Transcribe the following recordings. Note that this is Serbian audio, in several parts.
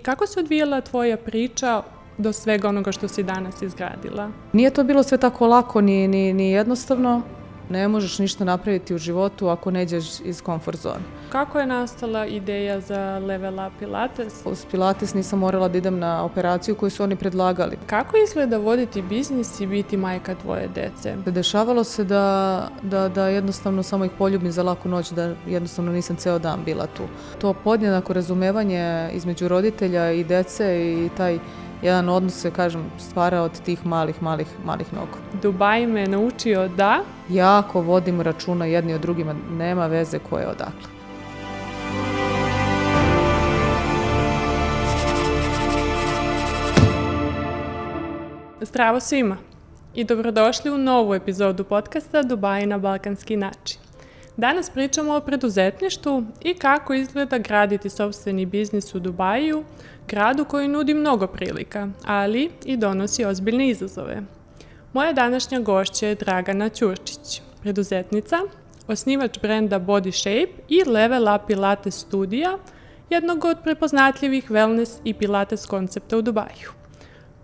kako se odvijala tvoja priča do svega onoga što si danas izgradila? Nije to bilo sve tako lako ni jednostavno. Ne možeš ništa napraviti u životu ako ne ideš iz comfort zone. Kako je nastala ideja za Level Up Pilates? Uz Pilates nisam morala da idem na operaciju koju su oni predlagali. Kako izgleda voditi biznis i biti majka tvoje dece? Dešavalo se da jednostavno samo ih poljubim za laku noć, da jednostavno nisam ceo dan bila tu. To podjednako razumevanje između roditelja i dece i taj jedan odnos se, kažem, stvara od tih malih nogu. Dubaj me naučio da? Jako vodimo računa jedni o drugima, nema veze ko je odakle. Zdravo svima i dobrodošli u novu epizodu podcasta Dubaj na balkanski način. Danas pričamo o preduzetništvu i kako izgleda graditi sopstveni biznis u Dubaju, gradu koji nudi mnogo prilika, ali i donosi ozbiljne izazove. Moja današnja gošća je Dragana Ćurčić, preduzetnica, osnivač brenda Body Shape i Level Up Pilates studija, jednog od prepoznatljivih wellness i pilates koncepta u Dubaju.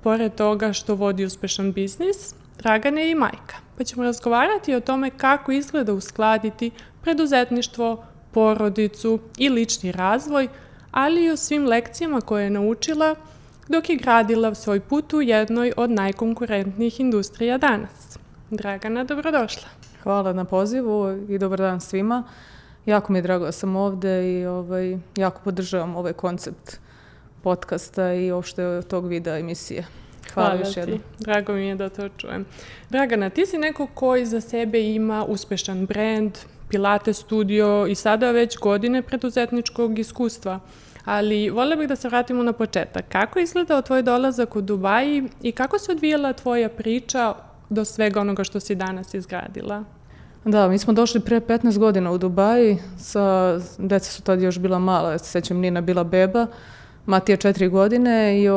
Pored toga što vodi uspešan biznis, Dragana je i majka, pa ćemo razgovarati o tome kako izgleda uskladiti preduzetništvo, porodicu i lični razvoj, ali i o svim lekcijama koje je naučila dok je gradila svoj put u jednoj od najkonkurentnijih industrija danas. Dragana, dobrodošla. Hvala na pozivu i dobar dan svima. Jako mi je drago da sam ovde i jako podržavam ovaj koncept podcasta i uopšte tog videa emisije. Hvala još jednom. Drago mi je da to čujem. Dragana, ti si neko koji za sebe ima uspešan brend, Pilates studio i sada već godine preduzetničkog iskustva. Ali voljela bih da se vratimo na početak. Kako je izgledao tvoj dolazak u Dubaji i kako se odvijala tvoja priča do svega onoga što si danas izgradila? Da, mi smo došli pre 15 godina u Dubaji. Deca su tad još bila mala, ja se sećam, Nina bila beba, Matija 4 godine i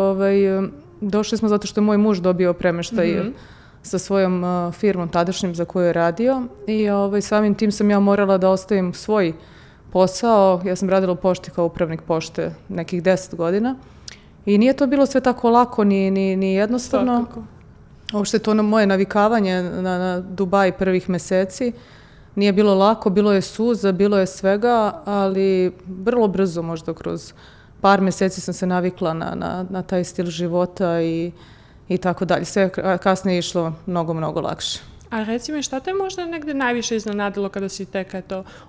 došli smo zato što je moj muž dobio premeštaj sa svojom firmom tadašnjim za koju je radio i samim tim sam ja morala da ostavim svoj posao. Ja sam radila u pošti kao upravnik pošte nekih 10 godina i nije to bilo sve tako lako ni jednostavno. Svakako. Uopšte to moje navikavanje na Dubaj prvih meseci nije bilo lako, bilo je suza, bilo je svega, ali vrlo brzo, možda kroz par meseci sam se navikla na taj stil života i tako dalje. Sve kasnije je išlo mnogo lakše. A reci mi, šta te možda negde najviše iznenadilo kada si tek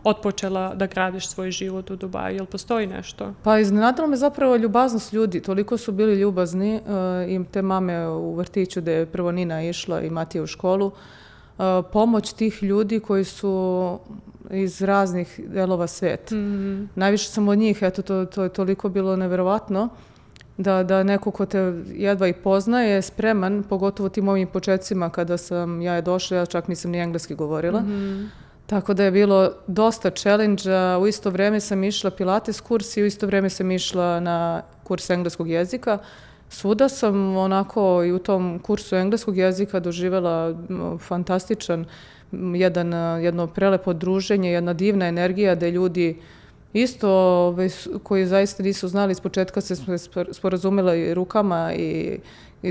otpočela da gradiš svoj život u Dubaju? Jel postoji nešto? Pa iznenadilo me zapravo ljubaznost ljudi. Toliko su bili ljubazni i te mame u vrtiću gde je prvo Nina išla i Matija u školu. Pomoć tih ljudi koji su iz raznih delova sveta. Najviše sam od njih, to je toliko bilo neverovatno da neko ko te jedva i poznaje je spreman, pogotovo tim ovim početcima kada sam ja došla, ja čak nisam ni engleski govorila. Tako da je bilo dosta challenge-a. U isto vreme sam išla pilates kurs i u isto vreme sam išla na kurs engleskog jezika. Svuda sam onako i u tom kursu engleskog jezika doživjela fantastičan jedno prelepo druženje, jedna divna energija da ljudi isto koji zaista nisu znali iz početka se sporazumela i rukama i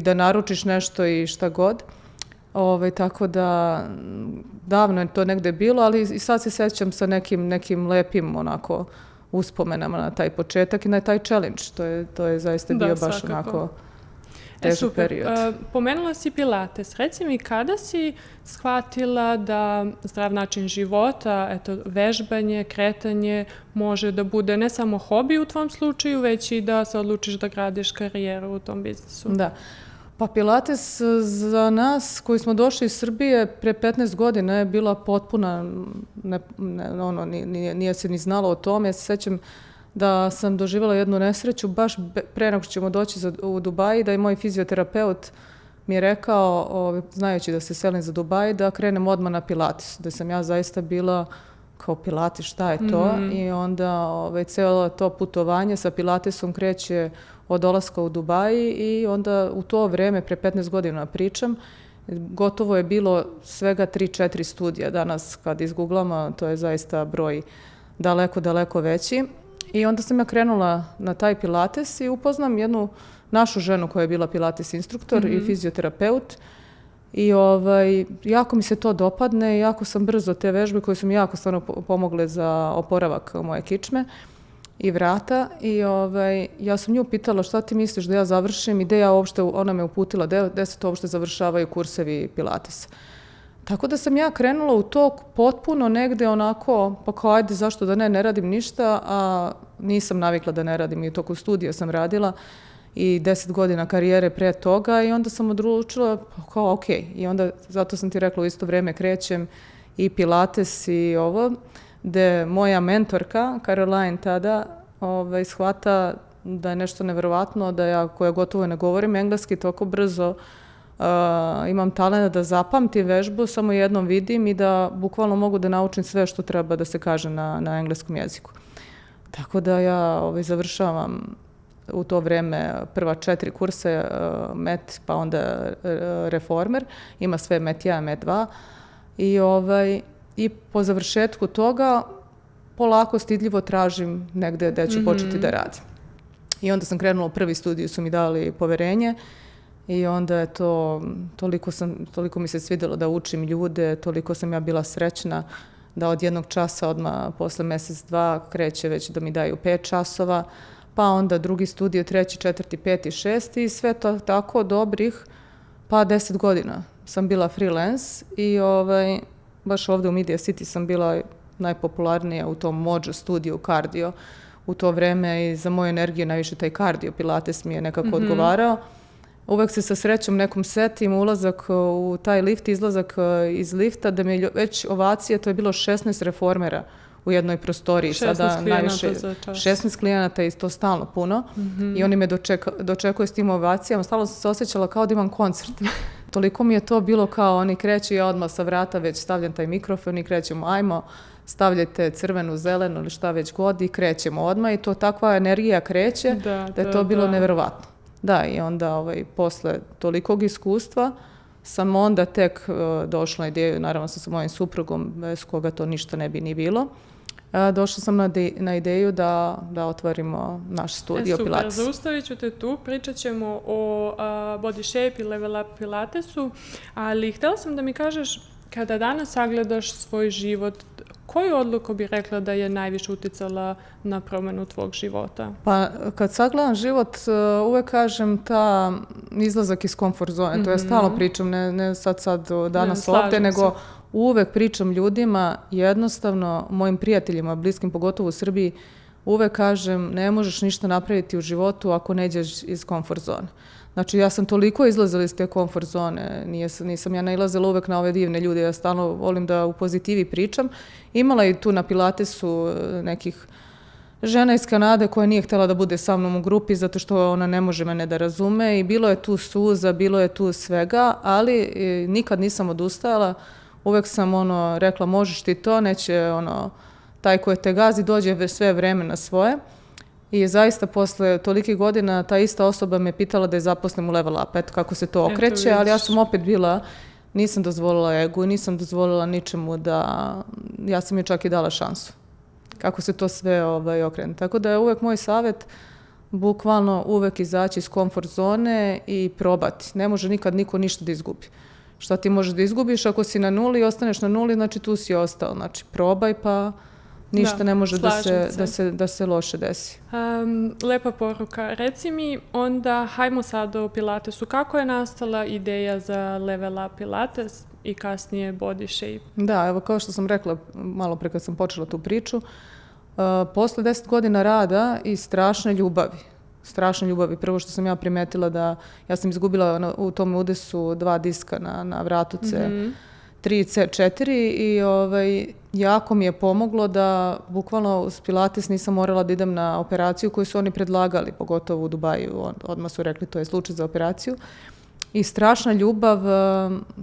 da naručiš nešto i šta god. Tako da davno je to negde bilo, ali i sad se sećam sa nekim lepim onako uspomenama na taj početak i na taj challenge. To je zaista bio baš onako težak period. Pomenula si Pilates. Reci mi, kada si shvatila da zdrav način života, vežbanje, kretanje može da bude ne samo hobi u tvom slučaju, već i da se odlučiš da gradiš karijeru u tom biznisu? Da. Pa Pilates za nas koji smo došli iz Srbije pre 15 godina je bila potpuna, nije se ni znalo o tome. Ja se sećam da sam doživjela jednu nesreću baš pre nego što ćemo doći u Dubaj, da je moj fizioterapeut mi je rekao, znajući da se selim za Dubaj, da krenem odmah na Pilates, da sam ja zaista bila kao Pilates, šta je to? I onda cijelo to putovanje sa Pilatesom kreće od dolaska u Dubaji i onda u to vreme, pre 15 godina pričam, gotovo je bilo svega 3-4 studija. Danas kad izguglamo, to je zaista broj daleko veći. I onda sam ja krenula na taj pilates i upoznam jednu našu ženu koja je bila pilates instruktor i fizioterapeut. I jako mi se to dopadne, jako sam brzo te vežbe koje su mi jako stvarno pomogle za oporavak moje kičme i vrata. I ja sam nju pitala šta ti misliš da ja završim i gde ja uopšte, ona me uputila gde se to uopšte završavaju kursevi pilatesa. Tako da sam ja krenula u to potpuno negde onako, pa kao ajde zašto da ne radim ništa, a nisam navikla da ne radim i u toku studija sam radila i 10 godina karijere pre toga i onda sam odlučila kao ok. I onda zato sam ti rekla u isto vreme krećem i pilates i ovo, gde moja mentorka, Caroline tada, shvata da je nešto neverovatno, da ja koja gotovo ne govorim engleski toliko brzo, imam talent da zapamtim vežbu, samo jednom vidim i da bukvalno mogu da naučim sve što treba da se kaže na engleskom jeziku. Tako da ja završavam u to vreme prva 4 kurse MET, pa onda Reformer, ima sve MET 1, MET 2 i po završetku toga polako stidljivo tražim negde gde ću početi da radim. I onda sam krenula u prvi studiju, su mi dali poverenje i onda je to, toliko mi se svidjelo da učim ljude, toliko sam ja bila srećna da od jednog časa odmah posle mesec, dva kreće već da mi daju 5 časova, pa onda drugi studio, 3., 4., 5. i 6. i sve to tako dobrih, pa 10 godina sam bila freelance i baš ovde u Media City sam bila najpopularnija u tom Mojo studiju kardio u to vreme i za moju energiju najviše taj kardio pilates mi je nekako odgovarao. Uvek se sa srećom nekom setim ulazak u taj lift, izlazak iz lifta, da mi je već ovacija, to je bilo 16 reformera u jednoj prostoriji. 16 klijenata za čas. 16 klijenata i to stalno puno. I oni me dočekuju s tim ovacijama. Stalno sam se osjećala kao da imam koncert. Toliko mi je to bilo kao oni kreću, ja odmah sa vrata već stavljam taj mikrofon i krećemo, ajmo, stavljajte crvenu, zelenu ili šta već god i krećemo odmah i to takva energija kreće da je to bilo neverovatno. Da, i onda posle tolikog iskustva sam onda tek došla na ideju, naravno sa mojim suprugom, bez koga to ništa ne bi ni bilo. Došla sam na ideju da otvorimo naš studio Pilates. Super, zaustavit ću te tu, pričat ćemo o Body Shape i Level Up Pilatesu, ali htjela sam da mi kažeš, kada danas sagledaš svoj život, koju odluku bi rekla da je najviše uticala na promjenu tvog života? Pa kad sagledam život, uvek kažem ta izlazak iz komfort zone. To ja stalno pričam, ne sad danas ovdje, nego uvek pričam ljudima, jednostavno mojim prijateljima, bliskim, pogotovo u Srbiji, uvek kažem ne možeš ništa napraviti u životu ako ne ideš iz komfort zone. Znači, ja sam toliko izlazila iz te komfort zone, nisam ja nailazila uvek na ove divne ljude, ja stalno volim da u pozitivi pričam. Imala i tu na Pilatesu nekih žena iz Kanade koja nije htjela da bude sa mnom u grupi zato što ona ne može mene da razume i bilo je tu suza, bilo je tu svega, ali nikad nisam odustajala. Uvek sam rekla možeš ti to, neće taj koji te gazi dođe sve vreme na svoje. I zaista posle tolikih godina ta ista osoba me pitala da je zaposlim u Level Up, eto kako se to okreće, ali ja sam opet bila, nisam dozvolila egu, nisam dozvolila ničemu ja sam joj čak i dala šansu. Kako se to sve okrene. Tako da je uvek moj savjet bukvalno uvek izaći iz komfort zone i probati. Ne može nikad niko ništa da izgubi. Šta ti možeš da izgubiš ako si na nuli i ostaneš na nuli, znači tu si ostao. Znači probaj pa ništa ne može da se loše desi. Lepa poruka. Reci mi onda, hajmo sad o Pilatesu. Kako je nastala ideja za Level Up Pilates i kasnije Body Shape? Da, evo kao što sam rekla malo pre kad sam počela tu priču, posle 10 godina rada i strašne ljubavi. Prvo što sam ja primetila ja sam izgubila u tom udesu 2 diska na vratu C3 i C4 i jako mi je pomoglo da bukvalno uz Pilates nisam morala da idem na operaciju koju su oni predlagali, pogotovo u Dubaju. Odmah su rekli to je slučaj za operaciju. I strašna ljubav,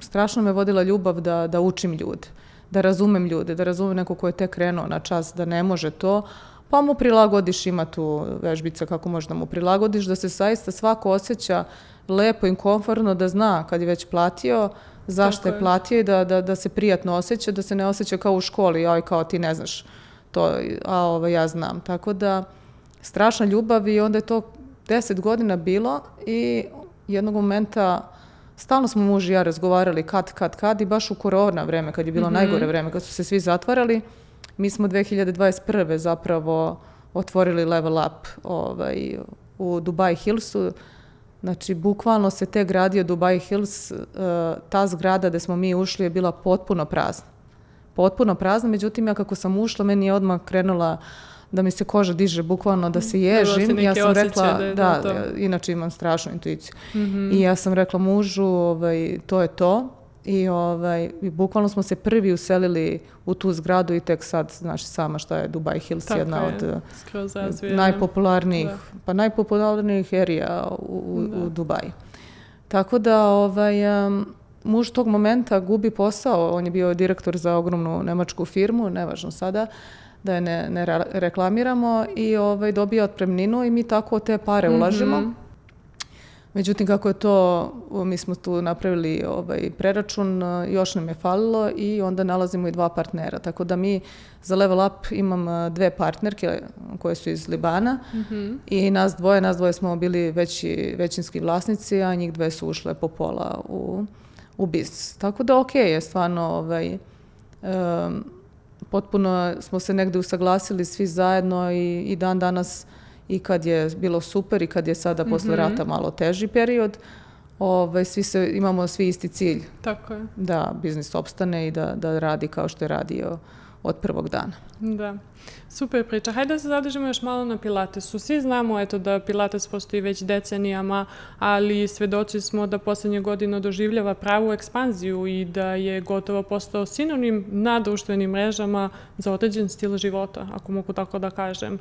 strašno me vodila ljubav da učim ljude, da razumem ljude, da razumem neko ko je tek krenuo na čas, da ne može to, pa mu prilagodiš, ima tu vežbica kako možeš da mu prilagodiš, da se zaista svako osjeća lepo i komfortno, da zna kad je već platio, zašto je platio i da se prijatno osjeća, da se ne osjeća kao u školi, kao ti ne znaš ja znam. Tako da, strašna ljubav i onda je to 10 godina bilo i jednog momenta stalno smo muž i ja razgovarali kad i baš u korona vreme, kad je bilo najgore vreme, kad su se svi zatvarali, mi smo 2021. zapravo otvorili Level Up u Dubai Hillsu. Znači, bukvalno se tek gradio Dubai Hills, ta zgrada gde smo mi ušli je bila potpuno prazna. Potpuno prazna, međutim, ja kako sam ušla, meni je odmah krenula da mi se koža diže, bukvalno da se ježim. Ja sam rekla, inače imam strašnu intuiciju. I ja sam rekla mužu, to je to. I bukvalno smo se prvi uselili u tu zgradu i tek sad, znaš sama šta je Dubai Hills, jedna od najpopularnijih erija u Dubai. Tako da muž tog momenta gubi posao, on je bio direktor za ogromnu nemačku firmu, nevažno sada, da je ne reklamiramo, i dobija otpremninu i mi tako te pare ulažemo. Međutim, kako je to, mi smo tu napravili preračun, još nam je falilo i onda nalazimo i 2 partnera. Tako da mi za Level Up imam 2 partnerke koje su iz Libana i nas dvoje smo bili većinski vlasnici, a njih 2 su ušle po pola u biznis. Tako da je stvarno potpuno smo se negde usaglasili svi zajedno i dan danas, i kad je bilo super i kad je sada posle rata malo teži period, imamo svi isti cilj. Tako je. Da biznis opstane i da radi kao što je radio od prvog dana. Da. Super priča. Hajde da se zadržimo još malo na Pilatesu. Svi znamo da Pilates postoji već decenijama, ali svedoci smo da posljednje godine doživljava pravu ekspanziju i da je gotovo postao sinonim na društvenim mrežama za određen stil života, ako mogu tako da kažem.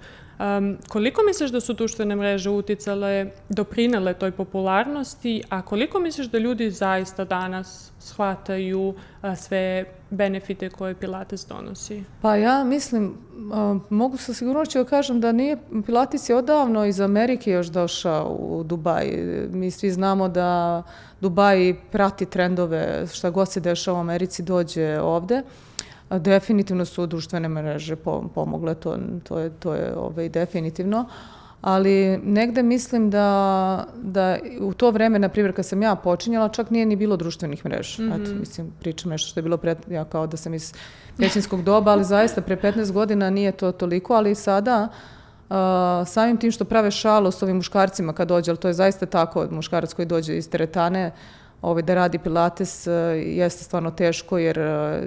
Koliko misliš da su društvene mreže uticale, doprinele toj popularnosti, a koliko misliš da ljudi zaista danas shvataju sve benefite koje Pilates donosi? Pa ja mislim, mogu sa sigurnošću da kažem da nije, Pilates je odavno iz Amerike još došao u Dubai. Mi svi znamo da Dubai prati trendove, šta god se dešava u Americi dođe ovde. Definitivno su društvene mreže pomogle, to je definitivno. Ali negde mislim da u to vreme, na primjer, kad sam ja počinjala, čak nije ni bilo društvenih mreža. Mislim, pričam nešto što je bilo ja kao da sam iz većinskog doba, ali zaista pre 15 godina nije to toliko, ali sada samim tim što prave šalu s ovim muškarcima kad dođe, ali to je zaista tako, muškarac koji dođe iz teretane da radi Pilates jeste stvarno teško jer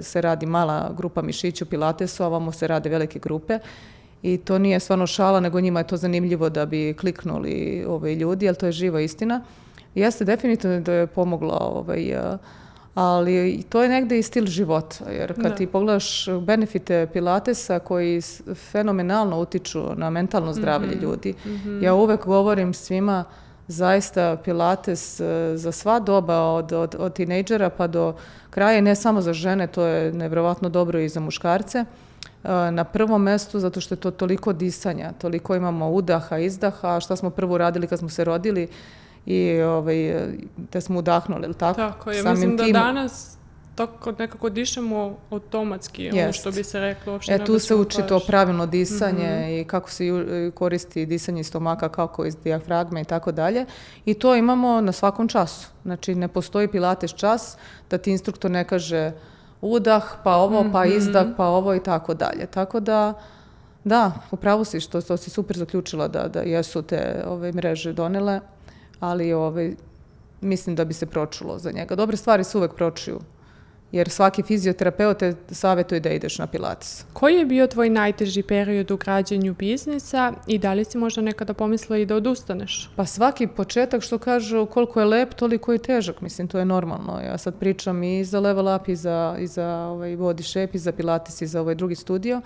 se radi mala grupa mišića u Pilatesu, a ovamo se rade velike grupe. I to nije stvarno šala, nego njima je to zanimljivo da bi kliknuli ljudi, ali to je živa istina. Jeste definitivno da je pomoglo, ali to je negde i stil života, jer kad ti pogledaš benefite Pilatesa koji fenomenalno utiču na mentalno zdravlje ljudi, ja uvek govorim svima, zaista Pilates za sva doba, od tinejdžera pa do kraja, ne samo za žene, to je nevjerovatno dobro i za muškarce, na prvom mestu, zato što je to toliko disanja, toliko imamo udaha, izdaha, šta smo prvo radili kad smo se rodili i da smo udahnuli, ili tako? Tako je, mislim da danas tako nekako dišemo automatski, ono što bi se reklo. Uopšte tu se uči to pravilno disanje i kako se koristi disanje iz stomaka, kako iz dijafragme i tako dalje. I to imamo na svakom času. Znači, ne postoji Pilates čas da ti instruktor ne kaže udah, pa ovo, pa izdah, pa ovo i tako dalje. Tako da, upravo si što si super zaključila da jesu te mreže donele, ali mislim da bi se pročulo za njega. Dobre stvari se uvek pročuju, jer svaki fizioterapeut te savjetuje da ideš na Pilates. Koji je bio tvoj najteži period u građenju biznisa i da li si možda nekada pomislila i da odustaneš? Pa svaki početak, što kažu, koliko je lep, toliko je težak. Mislim, to je normalno. Ja sad pričam i za Level Up, i za Body Shape, i za Pilates, i za ovaj drugi studio.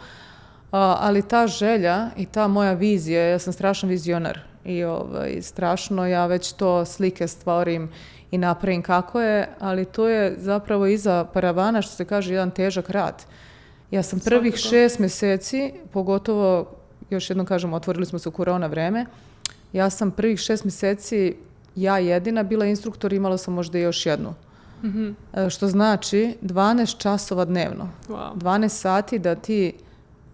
Ali ta želja i ta moja vizija, ja sam strašan vizionar i strašno ja već to slike stvorim i napravim kako je, ali to je zapravo iza paravana, što se kaže, jedan težak rad. Ja sam prvih 6 mjeseci, pogotovo, još jednom kažem, otvorili smo se u korona vreme, ja sam prvih 6 mjeseci ja jedina bila instruktor, imala sam možda još jednu. Što znači 12 časova dnevno. 12 sati da ti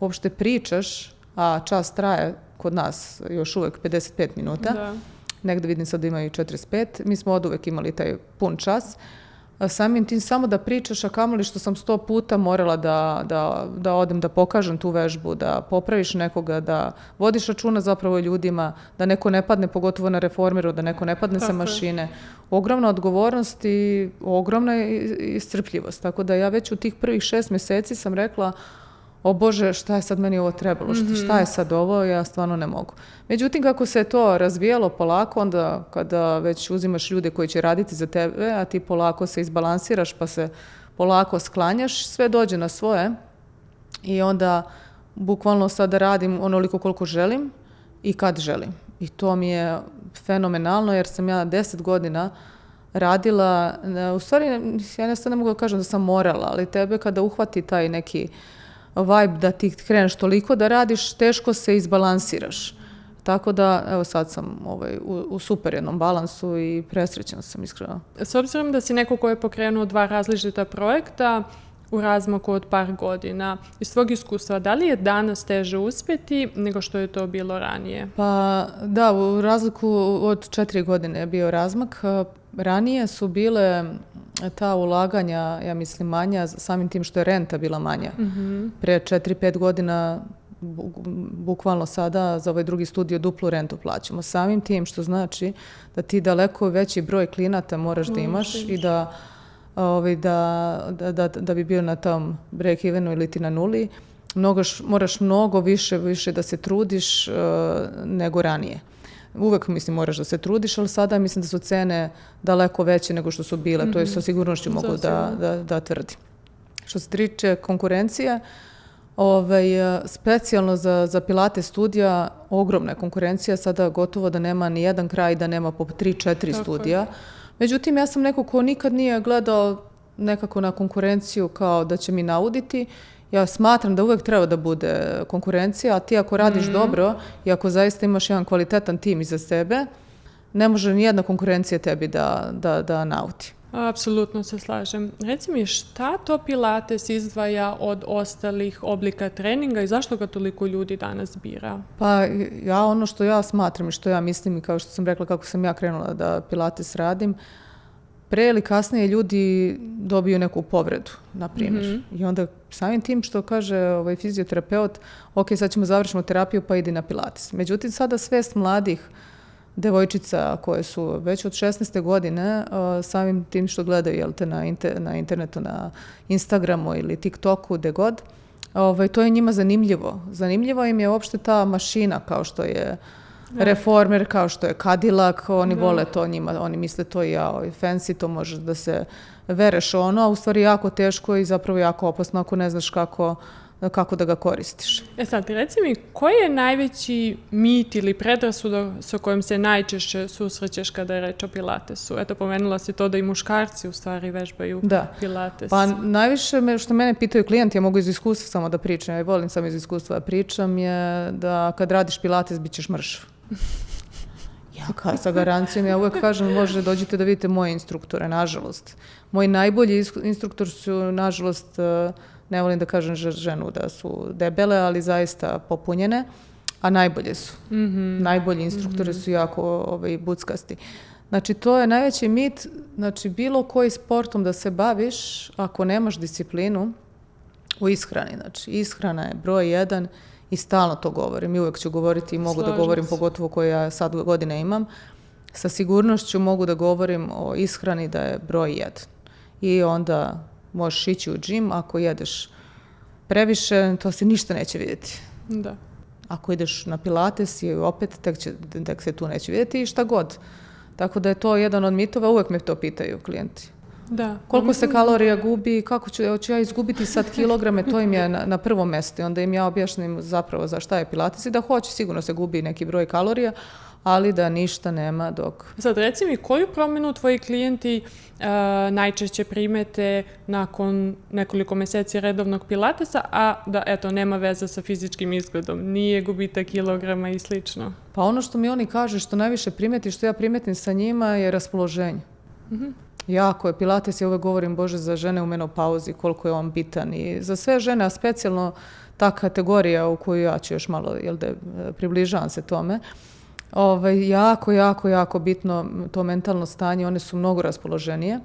uopšte pričaš, a čas traje kod nas još uvek 55 minuta, Da. negde vidim sad da imaju 45, mi smo oduvek imali taj pun čas. Samim tim samo da pričaš, a kamoli što sam 100 puta morala da odem da pokažem tu vežbu, da popraviš nekoga, da vodiš računa zapravo o ljudima, da neko ne padne, pogotovo na reformeru, da neko ne padne sa mašine. Ogromna odgovornost i ogromna iscrpljivost. Tako da ja već u tih prvih 6 mjeseci sam rekla, o Bože, šta je sad meni ovo trebalo, šta je sad ovo, ja stvarno ne mogu. Međutim, kako se to razvijalo polako, onda kada već uzimaš ljude koji će raditi za tebe, a ti polako se izbalansiraš, pa se polako sklanjaš, sve dođe na svoje i onda bukvalno sada radim onoliko koliko želim i kad želim. I to mi je fenomenalno jer sam ja 10 godina radila, u stvari ja sad ne mogu da kažem da sam morala, ali tebe kada uhvati taj neki vibe da ti kreneš toliko da radiš, teško se izbalansiraš. Tako da, evo sad sam u super jednom balansu i presrećena sam iskreno. S obzirom da si neko ko je pokrenuo 2 različita projekta u razmaku od par godina, iz svog iskustva, da li je danas teže uspjeti nego što je to bilo ranije? Pa da, u razliku od 4 godine je bio razmak. Ranije su bile ta ulaganja, ja mislim, manja, samim tim što je renta bila manja. Pre 4-5 godina, bukvalno sada, za ovaj drugi studio duplu rentu plaćamo. Samim tim što znači da ti daleko veći broj klijenata moraš da imaš i da bi bio na tom break-evenu ili ti na nuli, moraš mnogo više da se trudiš nego ranije. Uvek, mislim, moraš da se trudiš, ali sada mislim da su cene daleko veće nego što su bile. To je sa sigurnošću mogu da tvrdim. Što se tiče konkurencije, specijalno za Pilates studija, ogromna je konkurencija. Sada gotovo da nema ni jedan kraj, da nema po 3-4 studija. Međutim, ja sam neko ko nikad nije gledao nekako na konkurenciju kao da će mi nauditi. Ja smatram da uvek treba da bude konkurencija, a ti ako radiš dobro i ako zaista imaš jedan kvalitetan tim iza sebe, ne može nijedna konkurencija tebi da nauti. Apsolutno se slažem. Reci mi, šta to Pilates izdvaja od ostalih oblika treninga i zašto ga toliko ljudi danas bira? Pa ja ono što ja smatram i što ja mislim i kao što sam rekla kako sam ja krenula da Pilates radim, pre ili kasnije ljudi dobiju neku povredu, na primjer. I onda samim tim što kaže fizioterapeut, ok, sad ćemo završiti terapiju pa idi na Pilates. Međutim, sada svest mladih devojčica koje su već od 16. godine, samim tim što gledaju na internetu, na Instagramu ili TikToku, gde god, to je njima zanimljivo. Zanimljivo im je uopšte ta mašina kao što je reformer, kao što je Cadillac, oni vole to njima, oni misle to i fancy, to može da se vereš a u stvari jako teško i zapravo jako opasno ako ne znaš kako da ga koristiš. Sad, reci mi, koji je najveći mit ili predrasuda sa kojim se najčešće susrećeš kada je reč o Pilatesu? Eto, pomenula si to da i muškarci u stvari vežbaju Pilates. Pa najviše što mene pitaju klijenti, ja mogu iz iskustva samo da pričam, ja volim sam iz iskustva da pričam, je da kad radiš Pilates bit ćeš mršav. Ja sa garancijom, ja uvek kažem, može dođite da vidite moje instruktore, nažalost. Moji najbolji instruktori su, nažalost, ne volim da kažem ženu da su debele, ali zaista popunjene, a najbolje su. Najbolji instruktori su jako buckasti. Znači, to je najveći mit, znači, bilo koji sportom da se baviš, ako nemaš disciplinu u ishrani. Znači, ishrana je broj 1 i stalno to govorim. I uvek ću govoriti i mogu da govorim, pogotovo koje ja sad godine imam. Sa sigurnošću mogu da govorim o ishrani da je broj 1. I onda možeš ići u džim, ako jedeš previše, to se ništa neće vidjeti. Da. Ako ideš na Pilates i opet tek se tu neće vidjeti i šta god. Tako da je to jedan od mitova, uvek me to pitaju klijenti. Da. Koliko se kalorija gubi, kako ću ja izgubiti sad kilograme, to im je na prvom mjestu. Onda im ja objašnjam zapravo za šta je Pilates i da hoće, sigurno se gubi neki broj kalorija, ali da ništa nema dok... Sad, reci mi, koju promjenu tvoji klijenti najčešće primete nakon nekoliko mjeseci redovnog Pilatesa, a da, eto, nema veze sa fizičkim izgledom, nije gubitak kilograma i slično? Pa ono što mi oni kažu, što najviše primeti, što ja primetim sa njima je raspoloženje. Jako je Pilates, ja uvek govorim, Bože, za žene u menopauzi, koliko je on bitan i za sve žene, a specijalno ta kategorija u koju ja ću još malo, približavam se tome, jako bitno to mentalno stanje, one su mnogo raspoloženije.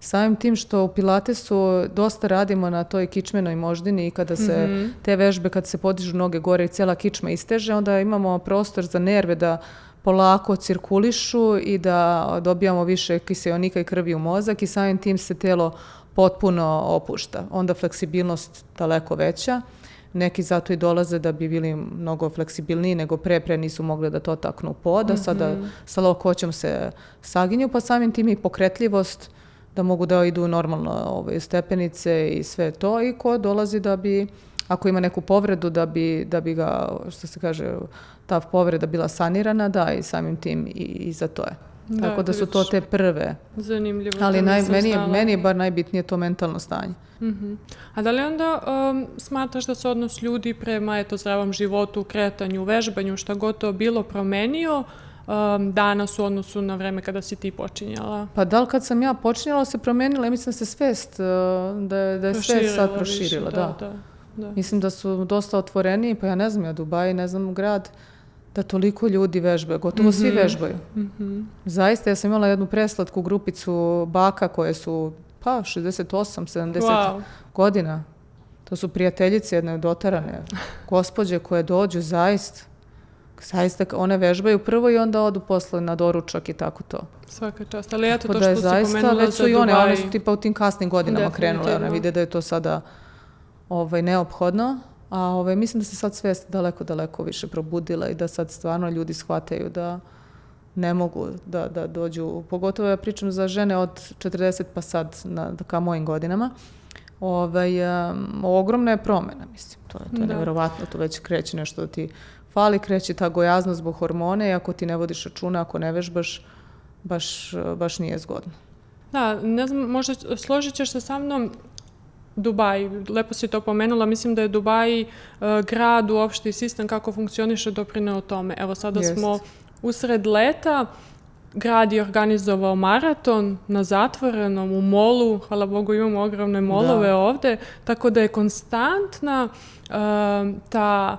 Samim tim što u Pilatesu dosta radimo na toj kičmenoj moždini i kada se te vežbe, kad se podižu noge gore i cijela kičma isteže, onda imamo prostor za nerve da polako cirkulišu i da dobijamo više kiseonika i krvi u mozak i samim tim se telo potpuno opušta. Onda fleksibilnost daleko veća. Neki zato i dolaze da bi bili mnogo fleksibilniji nego pre nisu mogli da to taknu u pod, a sada sa lakoćom se saginju, pa samim tim i pokretljivost da mogu da idu normalno stepenice i sve to i ko dolazi da bi, ako ima neku povredu da bi ga, što se kaže, ta povreda bila sanirana, da i samim tim i za to je. Da, tako da su to te prve. Zanimljivo. Ali meni je bar najbitnije to mentalno stanje. A da li onda smatraš da se odnos ljudi prema zdravom životu, kretanju, vežbanju, šta god to bilo promenio danas u odnosu na vreme kada si ti počinjala? Pa da li kad sam ja počinjala se promenila, ja mislim da se svest, da je svest sad proširila. Da. Mislim da su dosta otvoreniji, pa ja ne znam, Dubai, ne znam grad, da toliko ljudi vežbaju, gotovo svi vežbaju. Zaista, ja sam imala jednu preslatku grupicu baka koje su 68, 70 godina. To su prijateljice jedne dotarane gospođe koje dođu zaista, one vežbaju prvo i onda odu posle na doručak i tako to. Svaka čast, ali eto to što si pomenula već za Dubai. One su tipa u tim kasnim godinama krenule, one vide da je to sada neophodno, a mislim da se sad svest daleko više probudila i da sad stvarno ljudi shvataju da ne mogu da dođu, pogotovo ja pričam za žene od 40 pa sad ka mojim godinama. Ogromna je promjena, mislim, to je nevjerovatno, to već kreće nešto da ti fali, kreće ta gojaznost zbog hormone i ako ti ne vodiš računa, ako ne vežbaš, baš nije zgodno. Da, ne znam, možda složit ćeš se sa mnom, Dubai, lepo si to pomenula, mislim da je Dubai grad uopšte i sistem kako funkcioniše doprineo tome. Evo sada smo usred leta, grad je organizovao maraton na zatvorenom u molu, hvala Bogu imamo ogromne molove ovde, tako da je konstantna ta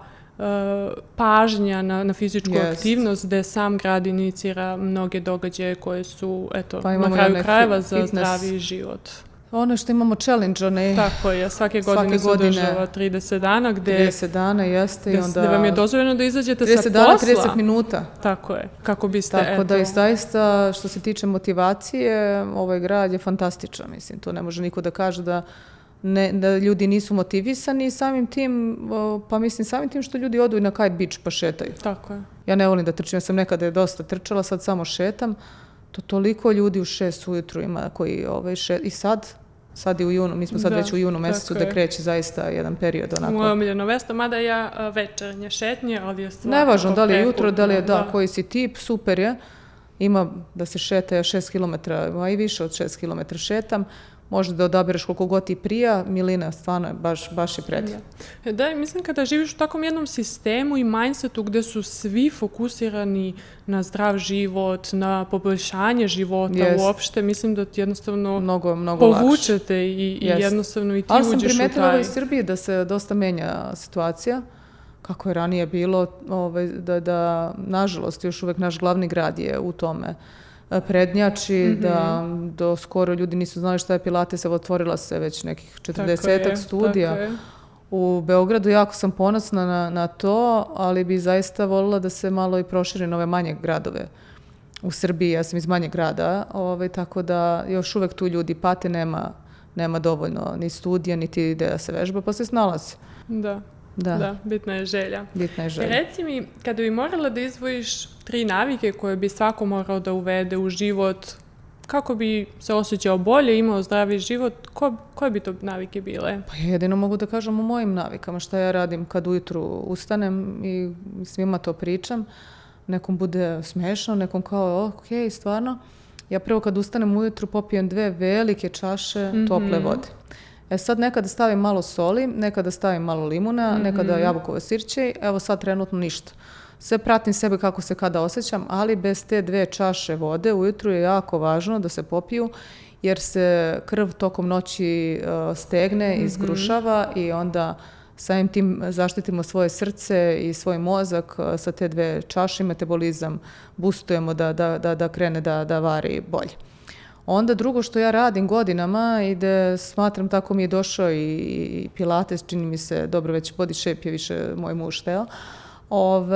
pažnja na fizičku aktivnost gde sam grad inicira mnoge događaje koje su na kraju krajeva za zdravi život. Ono što imamo challenge, Tako je, svake godine se održava 30 dana gde 30 dana jeste i onda gde vam je dozvoljeno da izađete sa posla. 30 dana, 30 minuta. Tako je, kako biste Tako da i zaista što se tiče motivacije, ovaj grad je fantastičan, mislim, to ne može niko da kaže da ljudi nisu motivisani samim tim, pa mislim samim tim što ljudi odu i na Kite Beach pa šetaju. Tako je. Ja ne volim da trčim, ja sam nekada dosta trčala, sad samo šetam. To toliko ljudi u 6 ujutru ima koji i sad je u junu, mi smo sad već u junu mesecu da kreće zaista jedan period onako. Moje omiljeno mesto, mada ja večernje šetnje, ali je stvarno nevažno da li je jutro, da li je koji si tip, super je. Ima da se šeta 6 km, a i više od 6 km šetam. Možda da odabereš koliko god ti prija, milina, stvarno je baš je predivno. Da, mislim kada živiš u takvom jednom sistemu i mindsetu gde su svi fokusirani na zdrav život, na poboljšanje života uopšte, mislim da ti jednostavno mnogo povučete i jednostavno i ti uđeš u taj. Ali sam primetila u Srbiji da se dosta menja situacija, kako je ranije bilo, da nažalost još uvek naš glavni grad je u tome prednjači, da do skoro ljudi nisu znali šta je Pilates, otvorila se već nekih 40 studija u Beogradu. Jako sam ponosna na to, ali bi zaista volila da se malo i proširi na ove manje gradove u Srbiji. Ja sam iz manjeg grada, tako da još uvek tu ljudi pate, nema dovoljno ni studija, niti da se vežba, pa se snalazi. Da, bitna je želja. Reci mi, kada bi morala da izdvojiš 3 navike koje bi svako morao da uvede u život, kako bi se osjećao bolje, imao zdravi život, koje bi to navike bile? Pa ja jedino mogu da kažem o mojim navikama, šta ja radim kad ujutru ustanem i svima to pričam. Nekom bude smešno, nekom kao, ok, stvarno. Ja prvo kad ustanem ujutru popijem 2 velike čaše tople vode. Sad nekada stavim malo soli, nekada stavim malo limuna, nekada jabukove sirće, evo sad trenutno ništa. Sve pratim sebe kako se kada osjećam, ali bez te 2 čaše vode ujutru je jako važno da se popiju, jer se krv tokom noći stegne, izgrušava i onda samim tim zaštitimo svoje srce i svoj mozak sa te dve čaše, metabolizam boostujemo da krene da vari bolje. Onda drugo što ja radim godinama i da smatram tako mi je došao i pilates, čini mi se dobro već body shape je više moj muž hteo,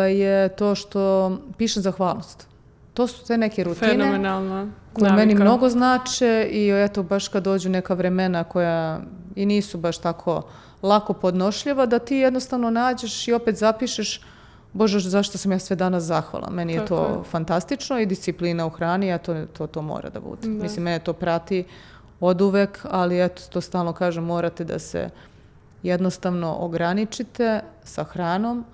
je to što pišem zahvalnost. To su te neke rutine Fenomenalno. koje meni mnogo znače i eto baš kad dođu neka vremena koja i nisu baš tako lako podnošljiva, da ti jednostavno nađeš i opet zapišeš Bože, zašto sam ja sve danas zahvala. Meni je to fantastično i disciplina u hrani, a to mora da bude. Da. Mislim, mene to prati oduvek, ali eto, to stalno kažem, morate da se jednostavno ograničite sa hranom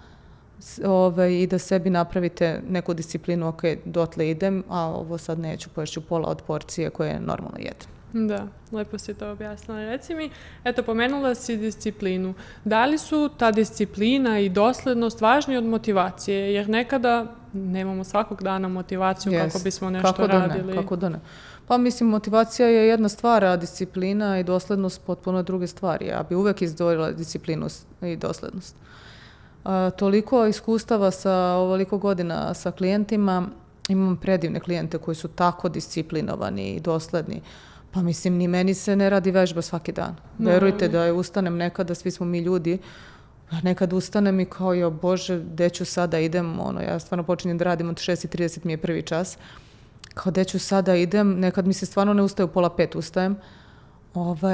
i da sebi napravite neku disciplinu, ok, dotle idem, a ovo sad neću, poješću pola od porcije koje normalno jedem. Da, lepo si to objasnila. Reci mi, eto, pomenula si disciplinu. Da li su ta disciplina i doslednost važni od motivacije? Jer nekada nemamo svakog dana motivaciju kako bismo nešto radili. Kako da ne. Pa mislim, motivacija je jedna stvar, a disciplina i doslednost potpuno druge stvari. Ja bi uvek izdvojila disciplinu i doslednost. Toliko iskustava sa ovoliko godina sa klijentima, imam predivne klijente koji su tako disciplinovani i dosledni. Pa mislim, ni meni se ne radi vežba svaki dan. Verujte da je ustanem nekada, svi smo mi ljudi, a nekad ustanem i kao, jo Bože, gde ću sada idem, ja stvarno počinjem da radim od 6:30 mi je prvi čas, kao gde ću sada idem, nekad mi se stvarno ne ustaje u 4:30 ustajem,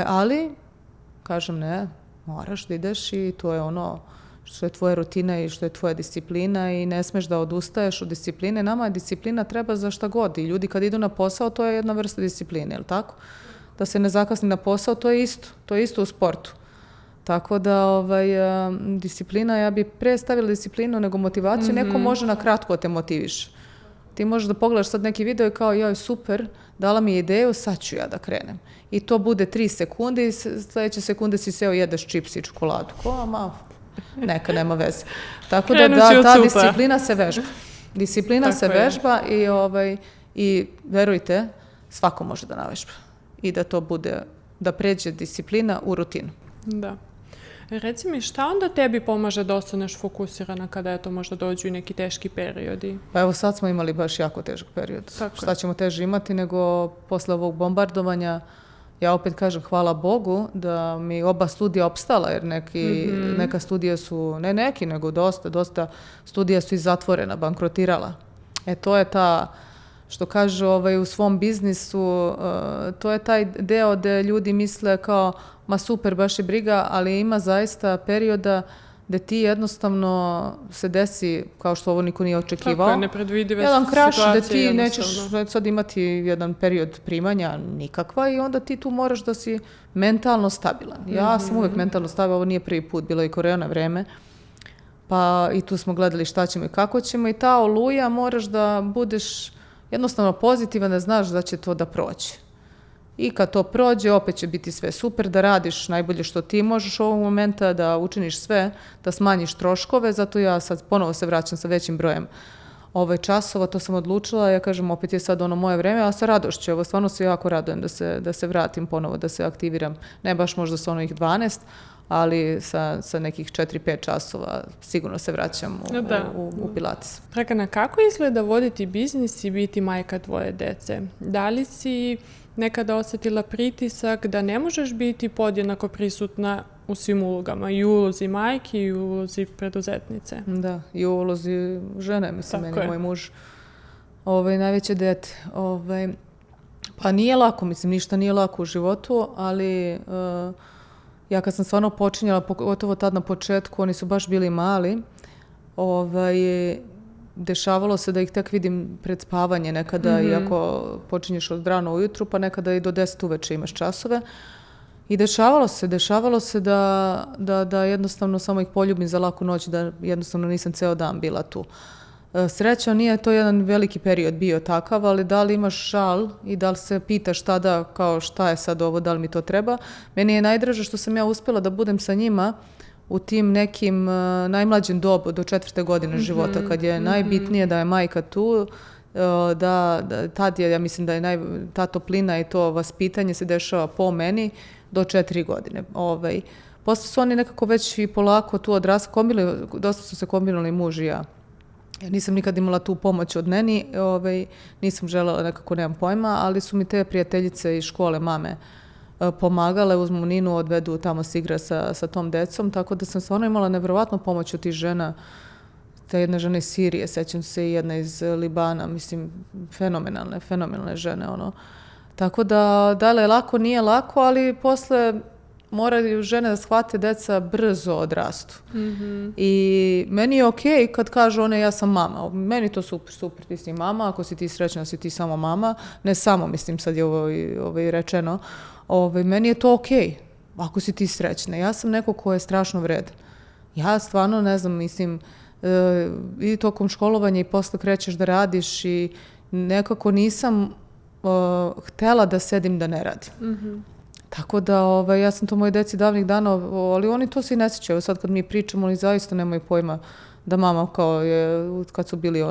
ali, kažem ne, moraš da ideš i to je što je tvoja rutina i što je tvoja disciplina i ne smeš da odustaješ od discipline. Nama je disciplina treba za šta god i ljudi kad idu na posao, to je jedna vrsta discipline, je li tako? Da se ne zakasni na posao, to je isto u sportu. Tako da disciplina, ja bi pre stavila disciplinu nego motivaciju, neko može na kratko te motiviš. Ti možeš da pogledaš sad neki video i kao, joj super, dala mi je ideju, sad ću ja da krenem. I to bude 3 sekunde i sledeće sekunde si seo jedeš čips i čokoladu. Neka, nema veze. Tako da ta disciplina se vežba. Disciplina se vežba i verujte, svako može da navežba. I da to bude, da pređe disciplina u rutinu. Da. Reci mi, šta onda tebi pomaže da ostaneš fokusirana kada možda dođu i neki teški periodi? Pa evo sad smo imali baš jako težak period. Šta ćemo teže imati nego posle ovog bombardovanja. Ja opet kažem hvala Bogu da mi oba studija opstala, jer neka studija su, ne neki, nego dosta studija su i zatvorena, bankrotirala. To je ta, što kaže u svom biznisu, to je taj deo gde ljudi misle kao, ma super, baš je briga, ali ima zaista perioda gde ti jednostavno se desi, kao što ovo niko nije očekivao. Tako je, nepredvidive jedan kraš situacije. Da ti nećeš sad imati jedan period primanja nikakva i onda ti tu moraš da si mentalno stabilan. Ja sam uvek mentalno stabilan, ovo nije prvi put, bilo je i korona vreme, pa i tu smo gledali šta ćemo i kako ćemo i ta oluja moraš da budeš jednostavno pozitivan, da znaš da će to da prođe. I kad to prođe, opet će biti sve super, da radiš najbolje što ti možeš ovog momenta, da učiniš sve, da smanjiš troškove, zato ja sad ponovo se vraćam sa većim brojem časova, to sam odlučila, ja kažem, opet je sad moje vreme, a sa radošću, stvarno se jako radujem da se vratim ponovo, da se aktiviram, ne baš možda sa onih 12, ali sa nekih 4-5 časova sigurno se vraćam u Pilates. Dragana, kako izgleda voditi biznis i biti majka tvoje dece? Da li si nekada osjetila pritisak da ne možeš biti podjednako prisutna u svim ulogama, i u ulozi majke i u ulozi preduzetnice? Da, i u ulozi žene, mislim, meni moj muž najveće dete. Pa nije lako, mislim, ništa nije lako u životu, ali ja kad sam stvarno počinjala, pogotovo tad na početku, oni su baš bili mali, dešavalo se da ih tek vidim pred spavanje nekada, iako počinješ od rano ujutru, pa nekada i do 10 uveče imaš časove. I dešavalo se da jednostavno samo ih poljubim za laku noć, da jednostavno nisam ceo dan bila tu. Sreća, nije to jedan veliki period bio takav, ali da li imaš žal i da li se pitaš tada kao šta je sad ovo, da li mi to treba. Meni je najdraže što sam ja uspjela da budem sa njima u tim nekim najmlađem dobu, do 4. godine života, kad je najbitnije da je majka tu, tad je, ja mislim da je ta toplina i to vaspitanje se dešava po meni do 4 godine. Posle su oni nekako već i polako tu dosta su se kombinali muž i ja. Ja nisam nikad imala tu pomoć od neni, nisam želela, nekako nemam pojma, ali su mi te prijateljice iz škole, mame, pomagale, uzmu Ninu, odvedu tamo se igra sa tom decom, tako da sam stvarno imala nevjerovatnu pomoć od tih žena. Ta jedna žena iz Sirije, sećam se, i jedna iz Libana, mislim, fenomenalne žene, Tako da li je lako, nije lako, ali posle moraju žene da shvate deca brzo odrastu. I meni je okej kad kažu one ja sam mama. Meni to super, ti si mama, ako si ti srećna si ti samo mama. Ne samo, mislim sad je ovo i rečeno. Meni je to okej, ako si ti srećna. Ja sam neko ko je strašno vredan. Ja stvarno ne znam, mislim, i tokom školovanja i posle krećeš da radiš i nekako nisam htela da sedim da ne radim. Tako da ja sam to moje deci davnih dana, ali oni to se i ne sjećaju. Sad kad mi pričamo, oni zaista nemaju pojma da mama kao je, kad su bili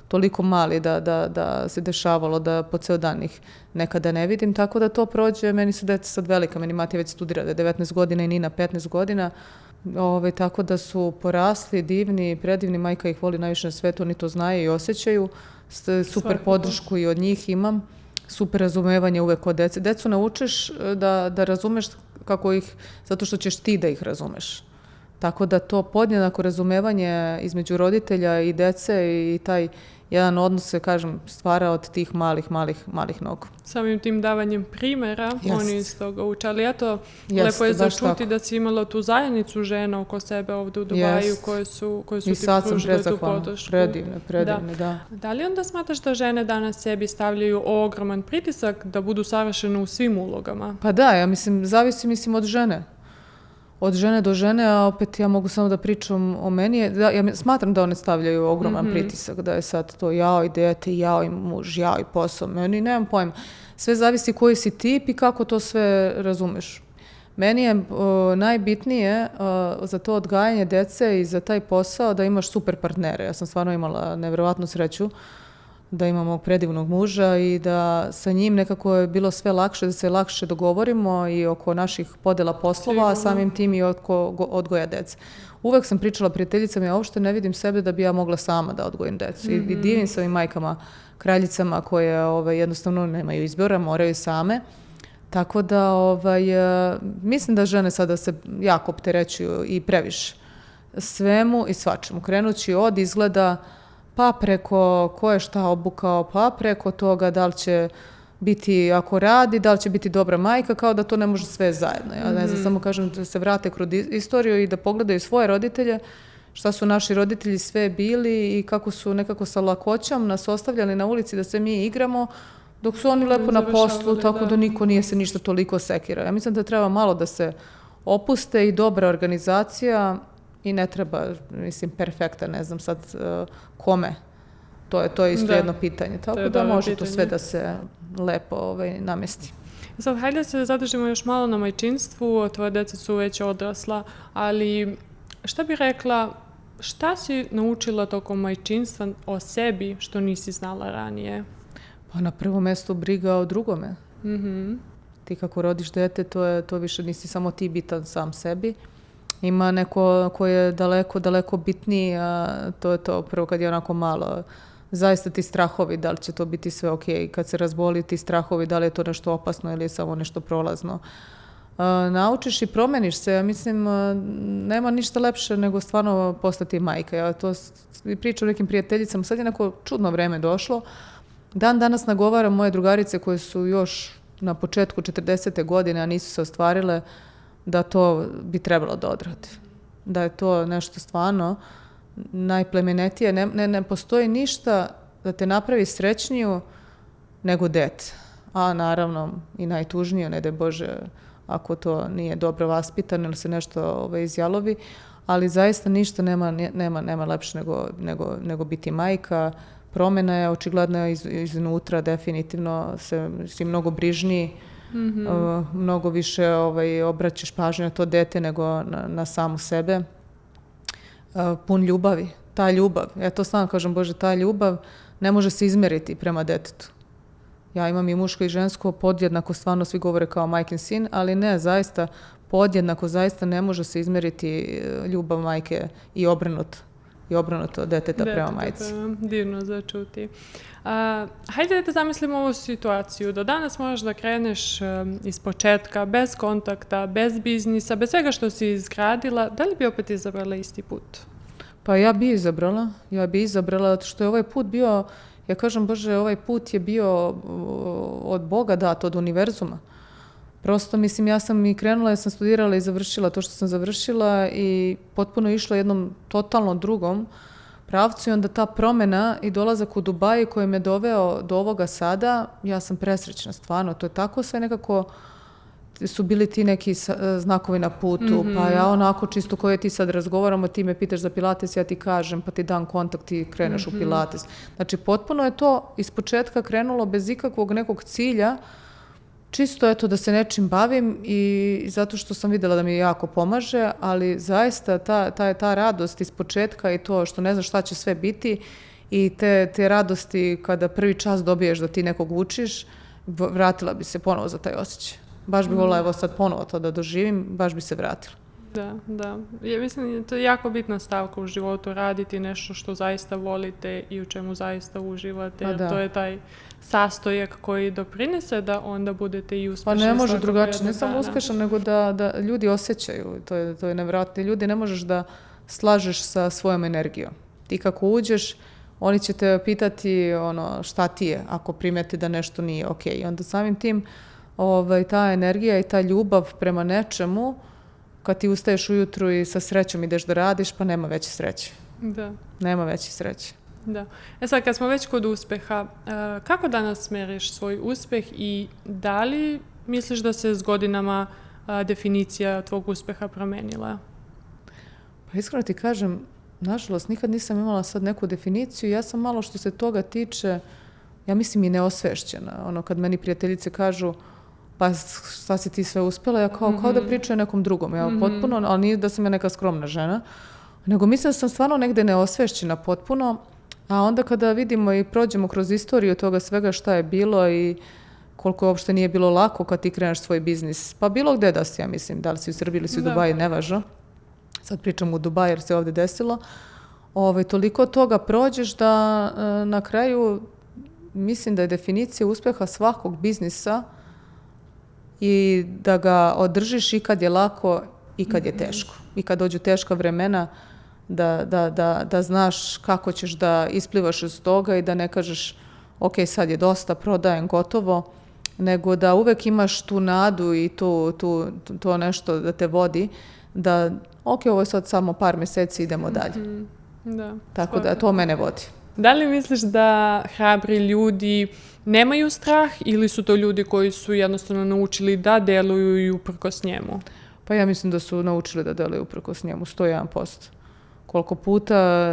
toliko mali da se dešavalo da po ceo dan ih nekada ne vidim. Tako da to prođe, meni su deca sad velika, meni mati već studira da je 19 godina i Nina 15 godina. Tako da su porasli, divni, predivni, majka ih voli najviše na svetu, oni to znaju i osjećaju. Super podršku i od njih imam. Super razumevanje uvek od dece. Decu naučiš da razumeš kako ih, zato što ćeš ti da ih razumeš. Tako da to podjednako razumevanje između roditelja i dece i taj jedan odnos se, kažem, stvara od tih malih nogu. Samim tim davanjem primjera, oni iz toga uče. Ali eto, lepo je začuti da si imala tu zajednicu žena oko sebe ovdje u Dubaju koje su ti pružile tu podršku. Predivne, da. Da li onda smatraš da žene danas sebi stavljaju ogroman pritisak da budu savršene u svim ulogama? Pa da, ja mislim, zavisi od žene. Od žene do žene, a opet ja mogu samo da pričam o meni. Ja smatram da one stavljaju ogroman pritisak, da je sad to jao i dete, jao i muž, jao i posao. Meni nemam pojma. Sve zavisi koji si tip i kako to sve razumeš. Meni je najbitnije za to odgajanje dece i za taj posao da imaš super partnere. Ja sam stvarno imala nevjerovatnu sreću da imamo predivnog muža i da sa njim nekako je bilo sve lakše, da se lakše dogovorimo i oko naših podela poslova, a samim tim i oko odgoja dece. Uvek sam pričala prijateljicama, ja uopšte ne vidim sebe da bi ja mogla sama da odgojim decu. I divim se ovim majkama, kraljicama koje jednostavno nemaju izbora, moraju same. Tako da mislim da žene sada se jako opterećuju i previše svemu i svačemu. Krenući od izgleda, pa preko ko je šta obukao, pa preko toga da li će biti, ako radi, da li će biti dobra majka, kao da to ne može sve zajedno. Ja ne znam, samo kažem da se vrate kroz istoriju i da pogledaju svoje roditelje, šta su naši roditelji sve bili i kako su nekako sa lakoćom nas ostavljali na ulici da se mi igramo, dok su oni lepo na poslu, tako da niko nije se ništa toliko sekirao. Ja mislim da treba malo da se opuste i dobra organizacija i ne treba, mislim, perfekta, ne znam sad kome. To je isto jedno pitanje. Tako da može to sve da se lepo namesti. Sad, hajde da se zadržimo još malo na majčinstvu. Tvoje djeca su već odrasla, ali šta bi rekla, šta si naučila tokom majčinstva o sebi što nisi znala ranije? Pa na prvo mjesto briga o drugome. Ti kako rodiš dete, to više nisi samo ti bitan sam sebi. Ima neko ko je daleko bitniji, a to je to prvo kad je onako malo. Zaista ti strahovi, da li će to biti sve ok, kad se razboli ti strahovi, da li je to nešto opasno ili je samo nešto prolazno. Naučiš i promeniš se, ja mislim, nema ništa lepše nego stvarno postati majka. Ja to pričam nekim prijateljicama, sad je neko čudno vreme došlo. Dan danas nagovaram moje drugarice koje su još na početku 40. godine, a nisu se ostvarile, da to bi trebalo da odradi. Da je to nešto stvarno najplemenitije. Ne postoji ništa da te napravi srećniju nego dete. A naravno i najtužnije, ne daj Bože, ako to nije dobro vaspitano ili se nešto izjalovi, ali zaista ništa nema lepše nego biti majka. Promjena je očigledno iznutra, definitivno si mnogo brižniji, mnogo više obraćaš pažnju na to dete nego na samu sebe. Pun ljubavi. Ta ljubav, ja to stalno kažem, Bože, ta ljubav ne može se izmeriti prema detetu. Ja imam i muško i žensko, podjednako stvarno svi govore kao majkin sin, ali ne, zaista podjednako zaista ne može se izmeriti ljubav majke i obrnuto deteta prema majci. Divno za čuti. Hajde da zamislimo ovu situaciju. Do danas možeš da kreneš iz početka, bez kontakta, bez biznisa, bez svega što si izgradila. Da li bi opet izabrala isti put? Pa ja bi izabrala, zato što je ovaj put bio, ja kažem, Bože, ovaj put je bio od Boga dat, od univerzuma. Prosto, mislim, ja sam i krenula, ja sam studirala i završila to što sam završila i potpuno išla jednom totalno drugom pravcu i onda ta promjena i dolazak u Dubai koji me doveo do ovoga sada, ja sam presrećna, stvarno. To je tako sve nekako, su bili ti neki znakovi na putu, pa ja onako čisto koje ti sad razgovaramo, ti me pitaš za pilates, ja ti kažem, pa ti dam kontakt i kreneš u pilates. Znači, potpuno je to ispočetka krenulo bez ikakvog nekog cilja, čisto eto da se nečim bavim i zato što sam vidjela da mi jako pomaže, ali zaista ta radost iz početka i to što ne znaš šta će sve biti i te radosti kada prvi čas dobiješ da ti nekog učiš, vratila bi se ponovo za taj osjećaj. Baš bi volila evo sad ponovo to da doživim, baš bi se vratila. Da. Ja mislim da to je jako bitna stavka u životu, raditi nešto što zaista volite i u čemu zaista uživate. Jer to je taj sastojak koji doprinese da onda budete i uspješni. Pa ne može drugačije, ne samo uspješan, nego da ljudi osjećaju. To je nevjerojatno. Ljudi ne možeš da slažeš sa svojom energijom. Ti kako uđeš, oni će te pitati šta ti je ako primeti da nešto nije ok. I onda samim tim ta energija i ta ljubav prema nečemu, kad ti ustaješ ujutru i sa srećom ideš da radiš, pa nema veće sreće. Da. Nema veće sreće. Da. Sad, kad smo već kod uspjeha, kako danas meriš svoj uspjeh i da li misliš da se s godinama definicija tvog uspjeha promenila? Pa iskreno ti kažem, nažalost, nikad nisam imala sad neku definiciju. Ja sam malo što se toga tiče, ja mislim i neosvešćena. Kad meni prijateljice kažu pa šta si ti sve uspjela, ja kao da pričaju nekom drugom. Ja potpuno, ali nije da sam ja neka skromna žena, nego mislim da sam stvarno negde neosvešćena potpuno, a onda kada vidimo i prođemo kroz istoriju toga svega šta je bilo i koliko uopšte nije bilo lako kad ti kreneš svoj biznis, pa bilo gde da si, ja mislim, da li si u Srbiji ili si u Dubaju, nevažno. Sad pričam u Dubaju jer se ovdje desilo. Toliko toga prođeš da na kraju mislim da je definicija uspjeha svakog biznisa i da ga održiš i kad je lako i kad je teško. I kad dođu teška vremena da znaš kako ćeš da isplivaš iz toga i da ne kažeš ok, sad je dosta, prodajem, gotovo, nego da uvek imaš tu nadu i to nešto da te vodi, da ok, ovo je sad samo par mjeseci, idemo dalje. Da, tako da to mene vodi. Da li misliš da hrabri ljudi nemaju strah ili su to ljudi koji su jednostavno naučili da deluju i uprkos njemu? Pa ja mislim da su naučili da deluju uprkos njemu, 101%. Koliko puta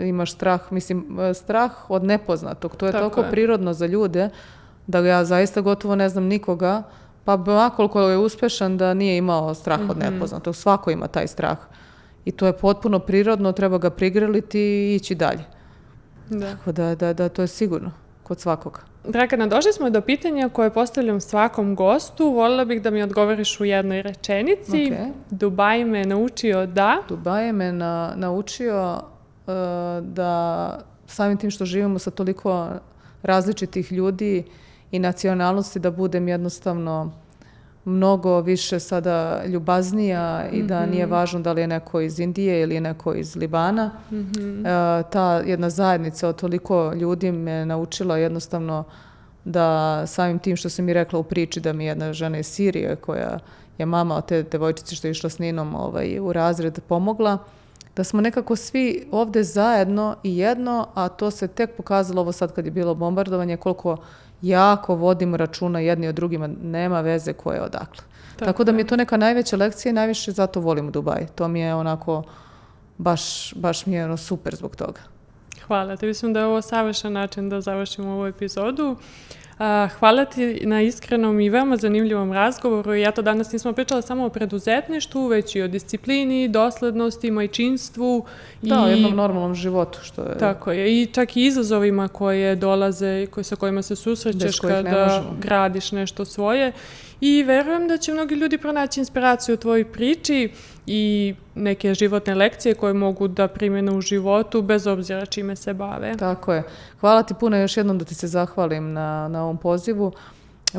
imaš strah, mislim, strah od nepoznatog, to je toliko prirodno za ljude da ja zaista gotovo ne znam nikoga, pa koliko je uspješan da nije imao strah od nepoznatog. Svako ima taj strah i to je potpuno prirodno, treba ga prigrliti i ići dalje. Tako da to je sigurno kod svakoga. Dragana, došli smo do pitanja koje postavljam svakom gostu. Voljela bih da mi odgovoriš u jednoj rečenici. Okay. Dubai me naučio da... Dubai me naučio da samim tim što živimo sa toliko različitih ljudi i nacionalnosti da budem jednostavno mnogo više sada ljubaznija i da nije važno da li je neko iz Indije ili je neko iz Libana. Ta jedna zajednica od toliko ljudi me naučila jednostavno da samim tim što sam mi rekla u priči da mi jedna žena iz Sirije koja je mama od te devojčice što je išla s Ninom u razred pomogla, da smo nekako svi ovdje zajedno i jedno, a to se tek pokazalo ovo sad kad je bilo bombardovanje, koliko jako vodimo računa jedni od drugima, nema veze ko je odakle. Tako da mi je to neka najveća lekcija i najviše zato volim Dubaj. To mi je onako, baš mi je super zbog toga. Hvala te, mislim da je ovo savršen način da završimo ovu epizodu. Hvala ti na iskrenom i veoma zanimljivom razgovoru. I eto, danas nismo pričali samo o preduzetništvu, već i o disciplini, doslednosti, majčinstvu. Da, o jednom normalnom životu. Što je... Tako je. I čak i izazovima koje dolaze, sa kojima se susrećeš kada gradiš nešto svoje. I verujem da će mnogi ljudi pronaći inspiraciju u tvojoj priči i neke životne lekcije koje mogu da primjene u životu bez obzira čime se bave. Tako je. Hvala ti puno još jednom da ti se zahvalim na ovom pozivu.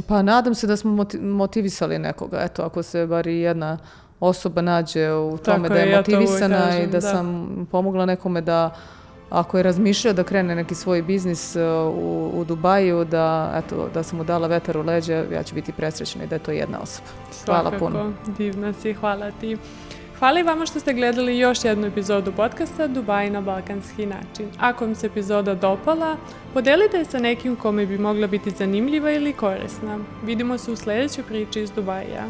Pa nadam se da smo motivisali nekoga. Eto, ako se bar i jedna osoba nađe u tome da je motivisana i da sam pomogla nekome da ako je razmišljao da krene neki svoj biznis u Dubaju, da sam mu dala vetar u leđa, ja ću biti presrećna i da je to jedna osoba. Hvala puno. Divna si, hvala ti. Hvala i vama što ste gledali još jednu epizodu podcasta Dubai na balkanski način. Ako vam se epizoda dopala, podelite je sa nekim kome bi mogla biti zanimljiva ili korisna. Vidimo se u sljedećoj priči iz Dubaja.